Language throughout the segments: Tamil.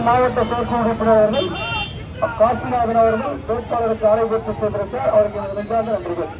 மாவட்ட செயற்குழு உறுப்பினர்கள் காசிநாதன் அவர்கள் வேட்பாளருக்கு அழைப்பு செய்திருக்க அவருக்கு நெஞ்சார்ந்த நன்றிகள்.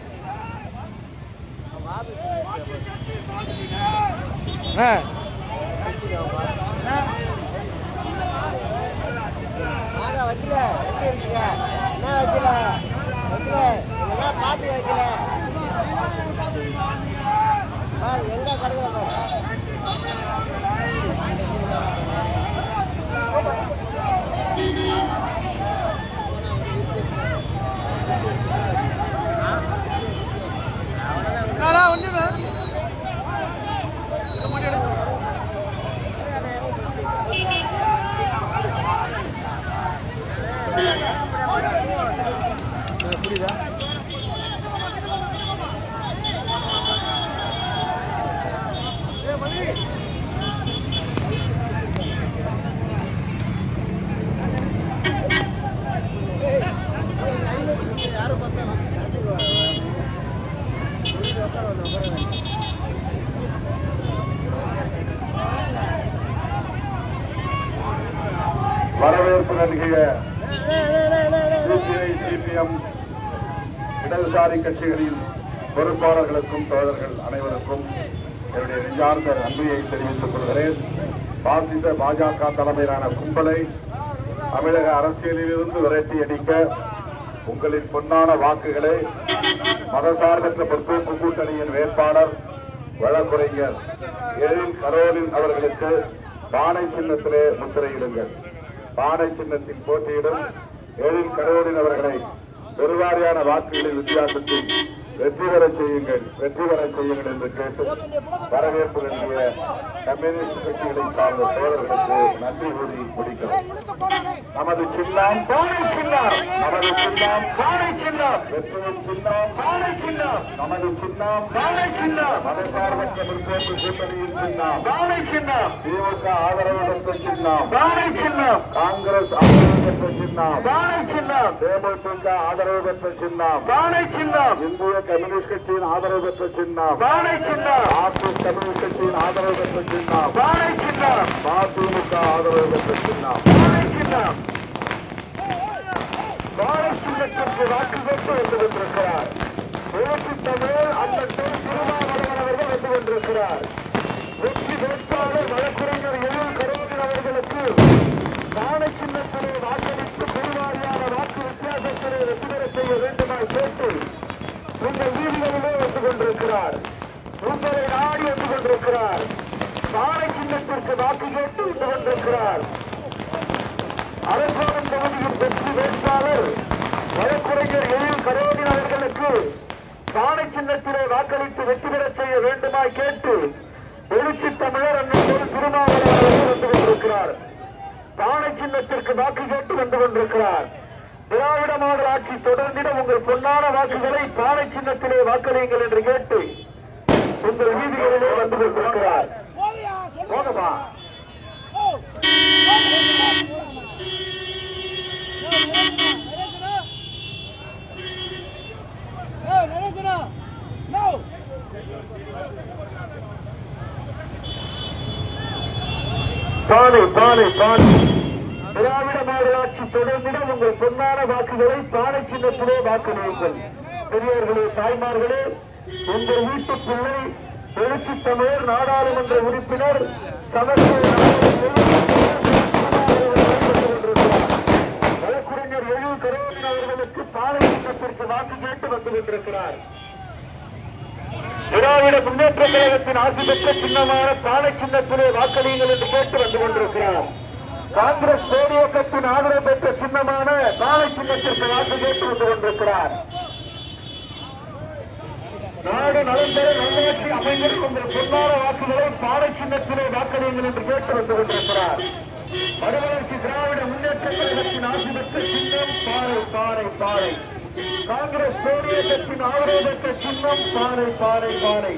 வரவேற்பு நல்கிய சிபிஐ சிபிஎம் இடதுசாரி கட்சிகளின் பொறுப்பாளர்களுக்கும் தோழர்கள் அனைவருக்கும் என்னுடைய நெஞ்சார்ந்த நன்றியை தெரிவித்துக் கொள்கிறேன். பாஜக தலைமையிலான கும்பலை தமிழக அரசியலிலிருந்து விரட்டி அடிக்க உங்களின் பொன்னான வாக்குகளை மதசார்பற்ற முற்போக்கு கூட்டணியின் வேட்பாளர் வழக்குரைஞர் எழில் கரோலின் அவர்களுக்கு பானை சின்னத்திலே முத்திரையிடுங்கள். பானை சின்னத்தில் போட்டியிடும் எழில் கரோலின் அவர்களை பெருவாரியான வாக்குகளின் வித்தியாசத்தில் வெற்றி பெற செய்யுங்கள் என்று கேட்டு வரவேற்பு நல்கிய கம்யூனிஸ்ட் கட்சிகளை சார்ந்த தோழர்களுக்கு நன்றி கூறி முடிக்கிறோம். நமது சின்னம் பானை சின்னம், நமது சின்னம் பானை சின்னம், வெற்றியின் சின்னம் பானை சின்னம், நமது சின்னம் பானை சின்னம், மதசார்பற்ற முற்போக்கு கூட்டணியின் சின்னம் பானை சின்னம், திமுக ஆதரவு பெற்ற சின்னம் பானை சின்னம், காங்கிரஸ் ஆதரவு பெற்ற சின்னம் பானை சின்னம், தேமுதிக ஆதரவு பெற்ற சின்னம் பானை சின்னம், இந்திய கம்யூனிஸ்ட் கட்சியின் ஆதரவு பெற்ற சின்னம் பானை சின்னம், மார்க்சிஸ்ட் கம்யூனிஸ்ட் கட்சியின் ஆதரவு பெற்ற சின்னம் பானை சின்னம், மதிமுக ஆதரவு பெற்ற சின்னம் பானை சின்னம். பானை சின்னத்திற்கு வாக்கு பெற்று வந்து கொண்டிருக்கிறார். பேச்சு தமிழ் அண்ணன் திருமாவளவன் அவர்கள் வந்து கொண்டிருக்கிறார். வெற்றி வேட்பாளர் வழக்குரைஞர் எழில் கரோலின் அவர்களுக்கு பானை சின்னத்திலே வாக்களித்து பெருவாரியான வாக்கு வித்தியாசத்திலே வெற்றி பெற செய்ய வேண்டுமாய் கேட்டு உங்கள் வீதிகளிலே வந்து கொண்டிருக்கிறார். உங்களை நாடி வந்து கொண்டிருக்கிறார். பானை சின்னத்திற்கு வாக்கு கேட்டு விட்டு கொண்டிருக்கிறார். அரசாங்கம் தொகுதியின் வெற்றி வேட்பாளர் வழக்குரைஞர் எழில் கரோடின் அவர்களுக்கு பானை சின்னத்திலே வாக்களித்து வெற்றி பெறச் செய்ய வேண்டுமாய் கேட்டு எழுச்சி தமிழர் அண்ணன் திருமாவளவன் வந்து கொண்டிருக்கிறார். பானை சின்னத்திற்கு வாக்கு கேட்டு வந்து கொண்டிருக்கிறார். திராவிட மாடல் ஆட்சி தொடர்ந்திட உங்கள் பொன்னான வாக்குகளை பானை சின்னத்திலே வாக்களியுங்கள் என்று கேட்டு உங்கள் வீதிகளிலே வந்து கொண்டிருக்கிறார். போகமா பானை பானை பானை திராவிட மாடல் ஆட்சி தொடர்ந்திட உங்கள் பொன்னான வாக்குகளை பானை சின்னத்திலே வாக்களியுங்கள். பெரியவர்களே, தாய்மார்களே, உங்கள் வீட்டு பிள்ளை எழுச்சி தமிழர் நாடாளுமன்ற உறுப்பினர் வழக்குரைஞர் எழில் கரோடின் அவர்களுக்கு பானை சின்னத்திற்கு வாக்கு கேட்டு வந்து கொண்டிருக்கிறார். திராவிட முன்னேற்ற கழகத்தின் ஆட்சி பெற்ற சின்னமான பானை சின்னத்திலே வாக்களியுங்கள் என்று கேட்டு வந்து கொண்டிருக்கிறார். காங்கிரஸ் பேரியக்கத்தின் ஆதரவு பெற்ற சின்னமான பானை சின்னத்திற்கு வாக்கு கேட்டு வந்து கொண்டிருக்கிறார். நாடு நலன் பெற நல்லாட்சி அமைந்திருக்கும் பொன்னான வாக்குகளை பானை சின்னத்திலே வாக்களியுங்கள் என்று கேட்டு வந்து கொண்டிருக்கிறார். மறுவளர்ச்சி திராவிட முன்னேற்ற கழகத்தின் ஆட்சி பெற்ற சின்னம் பாறை பாறை பாறை. காங்கிரஸ் பேரியக்கத்தின் ஆதரவு பெற்ற சின்னம் பாறை பாறை பாறை.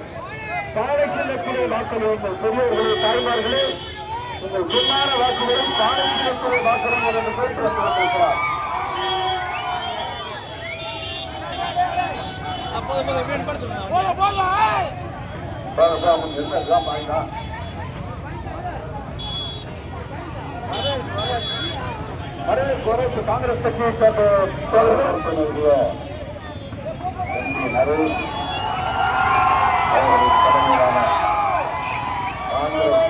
பாறை சின்னத்திலே வாக்களியுங்கள். பெரியவர்களே, தாய்மார்களே, உங்கள் பொன்னான வாக்குகளை பானை சின்னத்திலே வாக்களியுங்கள் என்று கேட்டு வந்து கொண்டிருக்கிறார். காங்கிரஸ் கட்சியை சேர்ந்த நரேஷ் அவர்கள் தலைமையிலான காங்கிரஸ்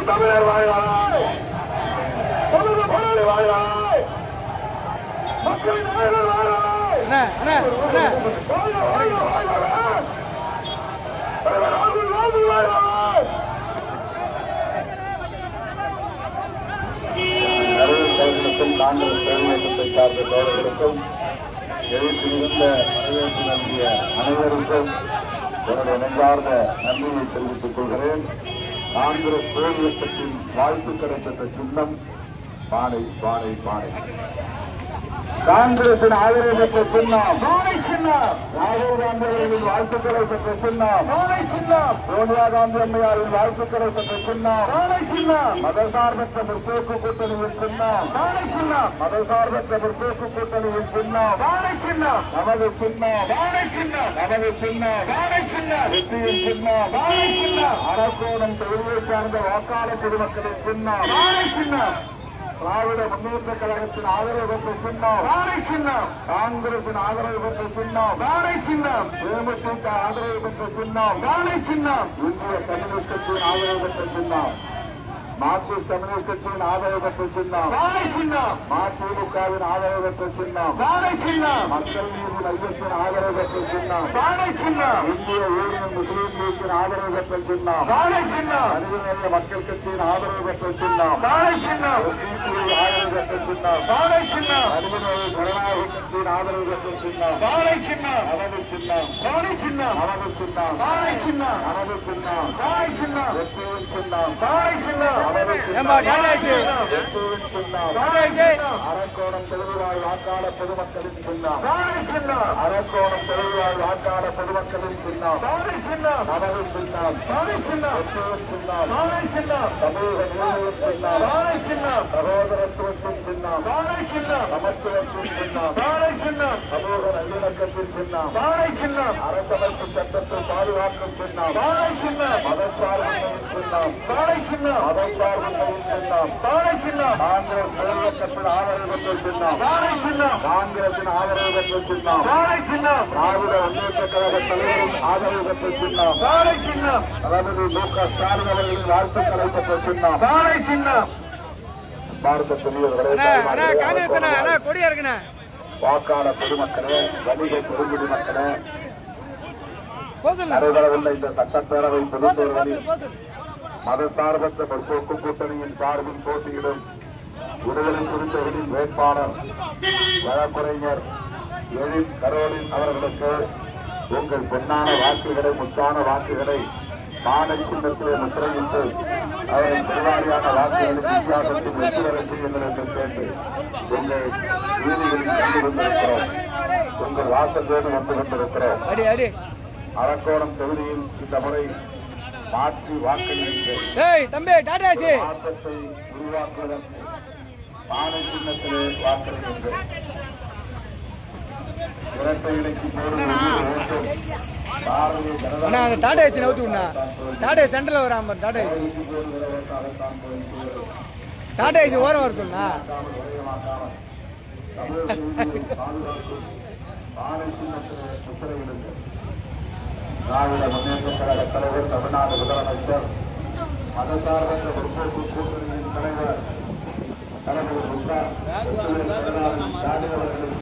தமிழர் வாழ்வாய், தமிழக போராளி வாழ்வாய், மக்களின் நாயகர் வாழ்வாய், ராகுல் காந்தி வாழ்வாய். காங்கிரஸ் பேரமைப்பை சார்ந்த தோழர்களுக்கும் எழுச்சி மிகுந்த வரவேற்பு நல்கிய அனைவருக்கும் என்னுடைய நெஞ்சார்ந்த நன்றியை தெரிவித்துக் கொள்கிறேன். காங்கிரஸ் பேரியக்கத்தின் வாழ்த்து கிடைத்த சின்னம் பானை பானை பானை. காங்கிரசின் ஆதரவு பெற்ற சின்னம் பானை சின்னம். ராகுல் காந்தி அவர்களின் வாழ்த்துக்களை பெற்ற சின்னம் பானை சின்னம். சோனியா காந்தி அம்மையாரின் வாழ்த்துக்களை பெற்ற சின்னம் பானை சின்னம். மதசார்பற்ற முற்போக்கு கூட்டணியின் சின்னம் பானை சின்னம். மதசார்பற்ற முற்போக்கு கூட்டணியின் சின்னம் பானை சின்னம். நமது சின்னம் பானை சின்னம். நமது சின்னம் பானை சின்னம். வெற்றியின் சின்னம் பானை சின்னம். அரக்கோணம் தொழிலை சார்ந்த வாக்காளர் பொதுமக்களின் சின்னம் பானை சின்னம். திராவிட முன்னேற்ற கழகத்தின் ஆதரவு பெற்ற சின்னம் பானை சின்னம். காங்கிரசின் ஆதரவு பெற்ற சின்னம் பானை சின்னம். தேமுதிக ஆதரவு பெற்ற சின்னம் பானை சின்னம். இந்திய கம்யூனிஸ்ட் கட்சியின் ஆதரவு பெற்ற சின்னம், மார்க்சிஸ்ட் கம்யூனிஸ்ட் கட்சியின் ஆதரவு பெற்ற சின்னம் பானை சின்னம். மதிமுகவின் ஆதரவு பெற்ற சின்னம் பானை சின்னம். மக்கள் நீதி மையத்தின் ஆதரவு பெற்ற சின்னம் பானை சின்னம். இந்திய யூனியன் முஸ்லீம் லீக்கின் ஆதரவு பெற்ற சின்னம் பானை சின்னம். மனிதநேய மக்கள் கட்சியின் ஆதரவு பெற்ற சின்னம் பானை சின்னம். ஆதரவு பெற்ற சின்னம் பானை சின்னம். மனிதநேய ஜனநாயக கட்சியின் ஆதரவு பெற்ற சின்னம் பானை சின்னம். நமது சின்னம் பானை சின்னம். நமது சின்னம் பானை சின்னம். நமது சின்னம் பானை சின்னம். வெற்றியின் சின்னம் பானை சின்னம். அரக்கோணம் தொழில்வாழ் வாக்காளர் பொதுமக்களின் சின்னம் பானை சின்னம். அரக்கோணம் தொழில்வாழ் வாக்காளர் பொதுமக்களின் சின்னம் பானை சின்னம். நமது சின்னம் பானை சின்னம். வெற்றியின் சின்னம் பானை சின்னம். சமூக நீதியின் சின்னம் பானை சின்னம். சகோதரத்துவத்தின் சின்னம் பானை சின்னம். சமத்துவத்தின் சின்னம் பானை சின்னம். சமூக நல்லிணக்கத்தின் சின்னம் பானை சின்னம். அரசமைப்பு சட்டத்தை பாதுகாக்கும் சின்னம் பானை சின்னம். மதச்சார்பின்மையின் சின்னம் பானை சின்னம். பெரும்பான்மையின் சின்னம் பானை சின்னம் காங்கிரஸ் பேரவைக்கட்சியின் ஆதரவு பெற்ற சின்னம் பானை சின்னம் காங்கிரசின் ஆதரவு பெற்ற சின்னம் பானை சின்னம் திராவிட முன்னேற்ற கழக தலைவரின் ஆதரவு பெற்ற சின்னம் பானை சின்னம் தளபதி மு.க. ஸ்டாலின் அவர்களின் வாழ்த்துக்களை பெற்ற சின்னம் பானை சின்னம் பார்த்த பெரியவர்களே கொடியா இருக்குண்ணா வாக்காளர் பொதுமக்களே வணிக பெருங்குடி மக்களே போதும் நடைபெறவுள்ள இந்த சட்டப்பேரவை பொதுத் தேர்தலில் மதசார்பற்ற முற்போக்கு கூட்டணியின் சார்பில் போட்டியிடும் விடுதலை சிறுத்தைகளின் வேட்பாளர் வழக்குரைஞர் எழில் கரோலின் அவர்களுக்கு உங்கள் பொன்னான வாக்குகளை முத்தான வாக்குகளை பானை சின்னத்திலே முத்திரையிட்டு அவரின் பெருவாரியான வாக்குகளின் வித்தியாசத்தில் வெற்றி பெற செய்யுங்கள் என்று கேட்டு உங்கள் வீதிகளில் சென்று கொண்டிருக்கிறோம். உங்கள் வாசல்வேடு வந்து கொண்டிருக்கிறோம். அடி அடி அரக்கோணம் தொகுதியில் இந்த முறை மாற்றி வாக்களியுங்கள். ஏய் தம்பி டாடாசி மாற்றத்தை உருவாக்குவதற்கு பானை சின்னத்திலே வாக்களியுங்கள். இரட்டை இலைக்கு போடும் ஓட்டும் பாரதிய ஜனதா அண்ணா அந்த டாடா ஏசி நவுத்தி விடா டாடா சென்டர்ல வராம டாடா ஏசி டாடா ஏசி ஓரம் வர சொல்லுண்ணா பானை சின்னத்திலே முத்திரையிடுங்கள். திராவிட முன்னேற்ற கழக தலைவர், தமிழ்நாடு முதலமைச்சர், மதசார்பற்ற முற்போக்கு கூட்டணியின் தலைவர் தளபதி மு.க. ஸ்டாலின் அவர்களின்